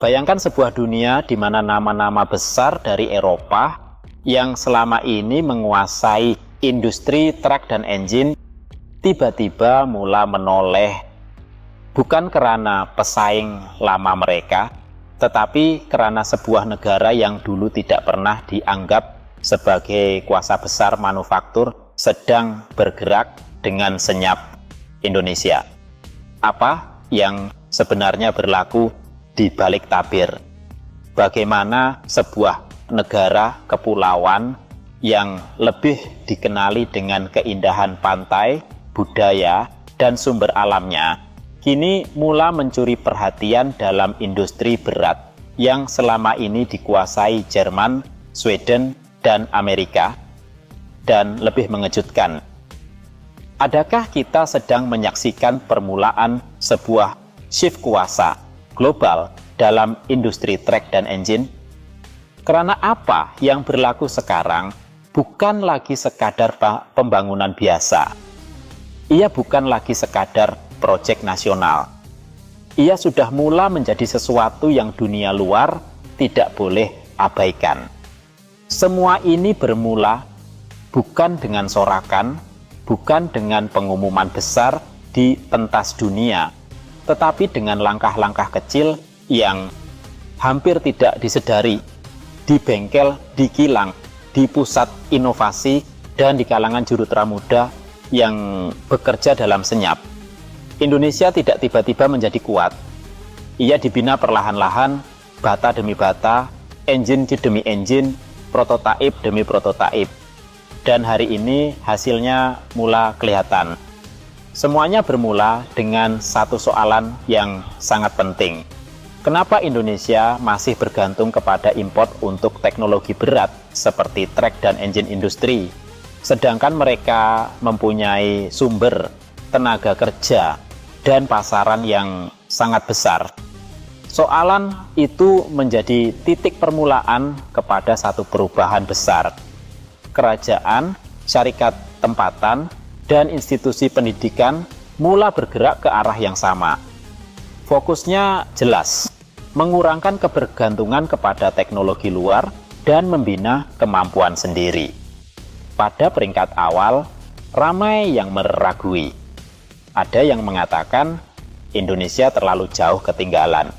Bayangkan sebuah dunia di mana nama-nama besar dari Eropa yang selama ini menguasai industri truk dan engine tiba-tiba mulai menoleh, bukan karena pesaing lama mereka, tetapi karena sebuah negara yang dulu tidak pernah dianggap sebagai kuasa besar manufaktur sedang bergerak dengan senyap Indonesia. Apa yang sebenarnya berlaku di balik tabir? Bagaimana sebuah negara kepulauan yang lebih dikenali dengan keindahan pantai, budaya, dan sumber alamnya, kini mulai mencuri perhatian dalam industri berat yang selama ini dikuasai Jerman, Sweden, dan Amerika. Dan lebih mengejutkan, adakah kita sedang menyaksikan permulaan sebuah shift kuasa global dalam industri truk dan engine? Karena apa yang berlaku sekarang bukan lagi sekadar pembangunan biasa. Ia bukan lagi sekadar proyek nasional. Ia sudah mulai menjadi sesuatu yang dunia luar tidak boleh abaikan. Semua ini bermula bukan dengan sorakan, bukan dengan pengumuman besar di pentas dunia, tetapi dengan langkah-langkah kecil yang hampir tidak disedari di bengkel, di kilang, di pusat inovasi, dan di kalangan jurutera muda yang bekerja dalam senyap. Indonesia tidak tiba-tiba menjadi kuat. Ia dibina perlahan-lahan, bata demi bata, engine demi engine, prototipe demi prototipe. Dan hari ini hasilnya mulai kelihatan. Semuanya bermula dengan satu soalan yang sangat penting. Kenapa Indonesia masih bergantung kepada import untuk teknologi berat seperti truk dan engine industri, sedangkan mereka mempunyai sumber tenaga kerja dan pasaran yang sangat besar? Soalan itu menjadi titik permulaan kepada satu perubahan besar. Kerajaan, syarikat tempatan, dan institusi pendidikan mulai bergerak ke arah yang sama. Fokusnya jelas, mengurangkan kebergantungan kepada teknologi luar dan membina kemampuan sendiri. Pada peringkat awal, ramai yang meragui. Ada yang mengatakan Indonesia terlalu jauh ketinggalan.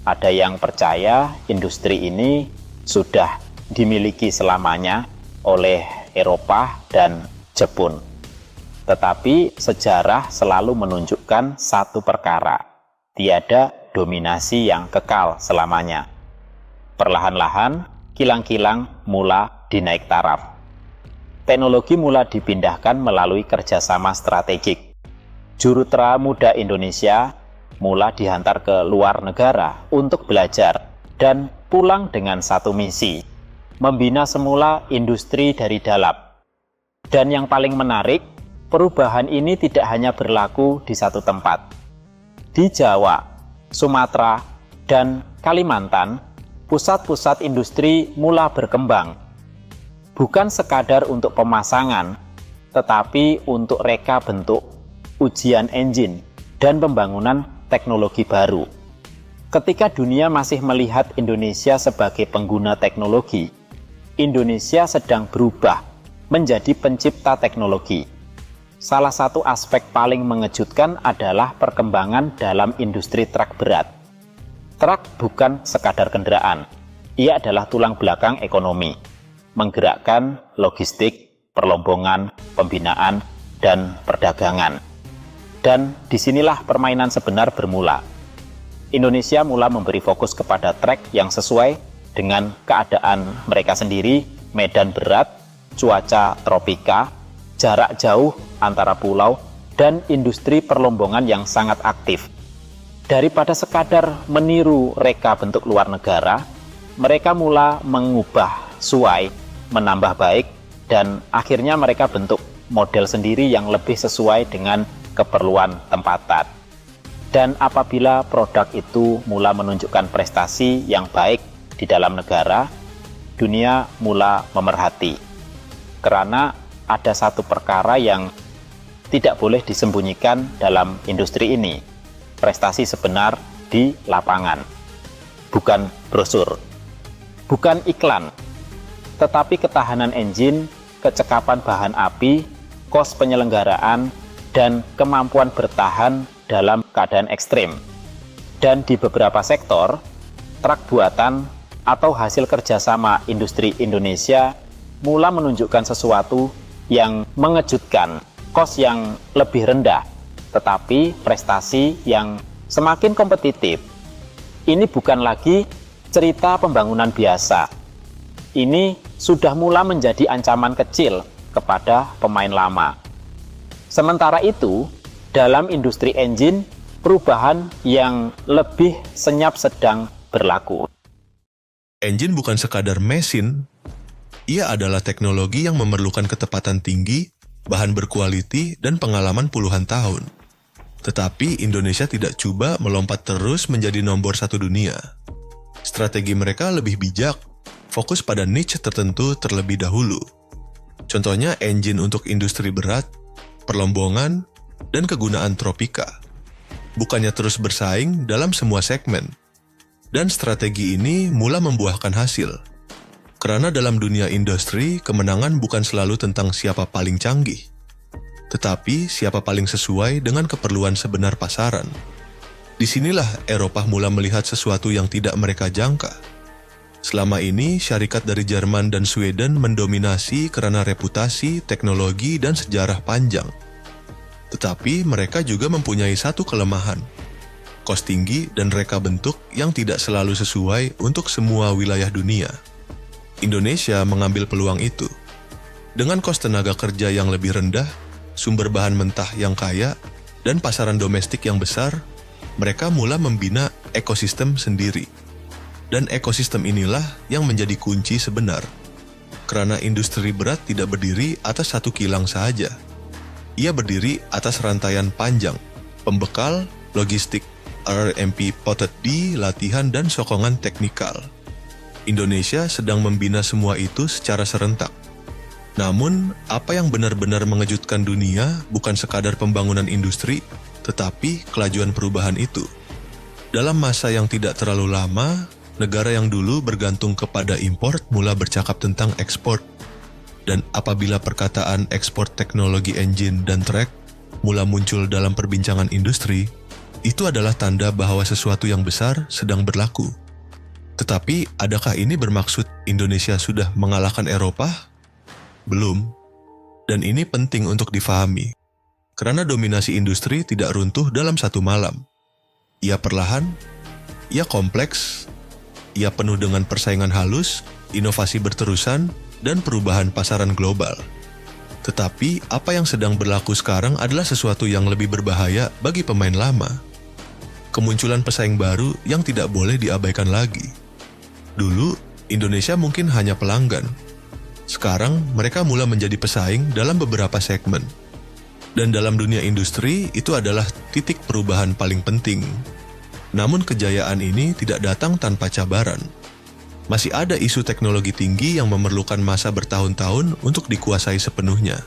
Ada yang percaya industri ini sudah dimiliki selamanya oleh Eropa dan Jepun. Tetapi sejarah selalu menunjukkan satu perkara, tiada dominasi yang kekal selamanya. Perlahan-lahan, kilang-kilang mulai dinaik taraf. Teknologi mulai dipindahkan melalui kerjasama strategik. Jurutera muda Indonesia mulai dihantar ke luar negara untuk belajar dan pulang dengan satu misi, membina semula industri dari dalam. Dan yang paling menarik, perubahan ini tidak hanya berlaku di satu tempat. Di Jawa, Sumatera, dan Kalimantan, pusat-pusat industri mulai berkembang. Bukan sekadar untuk pemasangan, tetapi untuk reka bentuk, ujian engine, dan pembangunan teknologi baru. Ketika dunia masih melihat Indonesia sebagai pengguna teknologi, Indonesia sedang berubah menjadi pencipta teknologi. Salah satu aspek paling mengejutkan adalah perkembangan dalam industri truk berat. Truk bukan sekadar kendaraan, ia adalah tulang belakang ekonomi, menggerakkan logistik, perlombongan, pembinaan, dan perdagangan. Dan disinilah permainan sebenar bermula. Indonesia mulai memberi fokus kepada truk yang sesuai dengan keadaan mereka sendiri, medan berat, cuaca tropika, jarak jauh antara pulau, dan industri perlombongan yang sangat aktif. Daripada sekadar meniru reka bentuk luar negara, mereka mulai mengubah suai, menambah baik, dan akhirnya mereka bentuk model sendiri yang lebih sesuai dengan keperluan tempatan. Dan apabila produk itu mulai menunjukkan prestasi yang baik di dalam negara, dunia mulai memerhati. Karena ada satu perkara yang tidak boleh disembunyikan dalam industri ini, prestasi sebenar di lapangan. bukan brosur. Bukan iklan, tetapi ketahanan engine, kecekapan bahan api, kos penyelenggaraan, dan kemampuan bertahan dalam keadaan ekstrim. Dan di beberapa sektor, truk buatan atau hasil kerjasama industri Indonesia mulai menunjukkan sesuatu yang mengejutkan, kos yang lebih rendah, tetapi prestasi yang semakin kompetitif. Ini bukan lagi cerita pembangunan biasa. Ini sudah mulai menjadi ancaman kecil kepada pemain lama. Sementara itu, dalam industri engine, perubahan yang lebih senyap sedang berlaku. Engine bukan sekadar mesin, ia adalah teknologi yang memerlukan ketepatan tinggi, bahan berkualiti, dan pengalaman puluhan tahun. Tetapi Indonesia tidak coba melompat terus menjadi nomor 1 dunia. Strategi mereka lebih bijak, fokus pada niche tertentu terlebih dahulu. Contohnya engine untuk industri berat, perlombongan, dan kegunaan tropika. Bukannya terus bersaing dalam semua segmen. Dan strategi ini mulai membuahkan hasil. Karena dalam dunia industri, kemenangan bukan selalu tentang siapa paling canggih, tetapi siapa paling sesuai dengan keperluan sebenar pasaran. Disinilah Eropa mulai melihat sesuatu yang tidak mereka jangka. Selama ini, syarikat dari Jerman dan Sweden mendominasi karena reputasi, teknologi, dan sejarah panjang. Tetapi mereka juga mempunyai satu kelemahan, kos tinggi dan reka bentuk yang tidak selalu sesuai untuk semua wilayah dunia. Indonesia mengambil peluang itu. Dengan kos tenaga kerja yang lebih rendah, sumber bahan mentah yang kaya, dan pasaran domestik yang besar, mereka mulai membina ekosistem sendiri. Dan ekosistem inilah yang menjadi kunci sebenar. Karena industri berat tidak berdiri atas satu kilang saja. Ia berdiri atas rantaian panjang, pembekal, logistik, RMP Potet D, latihan, dan sokongan teknikal. Indonesia sedang membina semua itu secara serentak. Namun, apa yang benar-benar mengejutkan dunia bukan sekadar pembangunan industri, tetapi kelajuan perubahan itu. Dalam masa yang tidak terlalu lama, negara yang dulu bergantung kepada impor mulai bercakap tentang ekspor. Dan apabila perkataan ekspor teknologi engine dan trek mulai muncul dalam perbincangan industri, itu adalah tanda bahwa sesuatu yang besar sedang berlaku. Tetapi, adakah ini bermaksud Indonesia sudah mengalahkan Eropa? Belum. Dan ini penting untuk difahami. Karena dominasi industri tidak runtuh dalam satu malam. Ia perlahan, ia kompleks, ia penuh dengan persaingan halus, inovasi berterusan, dan perubahan pasaran global. Tetapi, apa yang sedang berlaku sekarang adalah sesuatu yang lebih berbahaya bagi pemain lama. Kemunculan pesaing baru yang tidak boleh diabaikan lagi. Dulu, Indonesia mungkin hanya pelanggan. Sekarang, mereka mulai menjadi pesaing dalam beberapa segmen. Dan dalam dunia industri, itu adalah titik perubahan paling penting. Namun kejayaan ini tidak datang tanpa cabaran. Masih ada isu teknologi tinggi yang memerlukan masa bertahun-tahun untuk dikuasai sepenuhnya.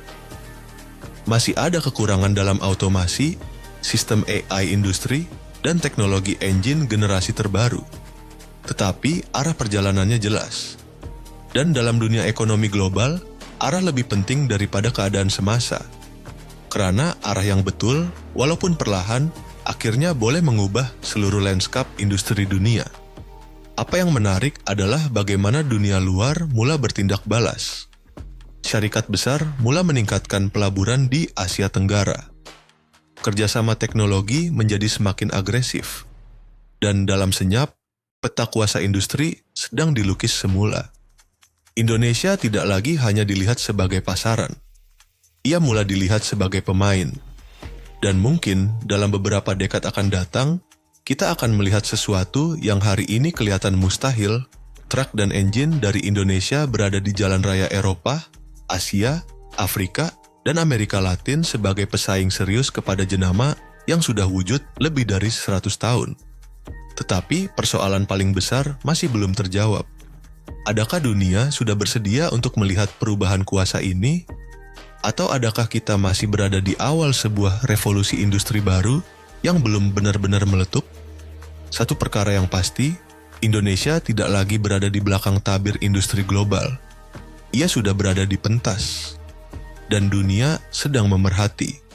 Masih ada kekurangan dalam automasi, sistem AI industri, dan teknologi engine generasi terbaru. Tetapi arah perjalanannya jelas. Dan dalam dunia ekonomi global, arah lebih penting daripada keadaan semasa. Karena arah yang betul, walaupun perlahan, akhirnya boleh mengubah seluruh lanskap industri dunia. Apa yang menarik adalah bagaimana dunia luar mulai bertindak balas. Syarikat besar mulai meningkatkan pelaburan di Asia Tenggara. Kerjasama teknologi menjadi semakin agresif. Dan dalam senyap, peta kuasa industri sedang dilukis semula. Indonesia tidak lagi hanya dilihat sebagai pasaran. Ia mulai dilihat sebagai pemain. Dan mungkin dalam beberapa dekad akan datang, kita akan melihat sesuatu yang hari ini kelihatan mustahil. Truk dan engine dari Indonesia berada di jalan raya Eropa, Asia, Afrika, dan Amerika Latin sebagai pesaing serius kepada jenama yang sudah wujud lebih dari 100 tahun. Tetapi persoalan paling besar masih belum terjawab. Adakah dunia sudah bersedia untuk melihat perubahan kuasa ini? Atau adakah kita masih berada di awal sebuah revolusi industri baru yang belum benar-benar meletup? Satu perkara yang pasti, Indonesia tidak lagi berada di belakang tabir industri global. Ia sudah berada di pentas, dan dunia sedang memerhati.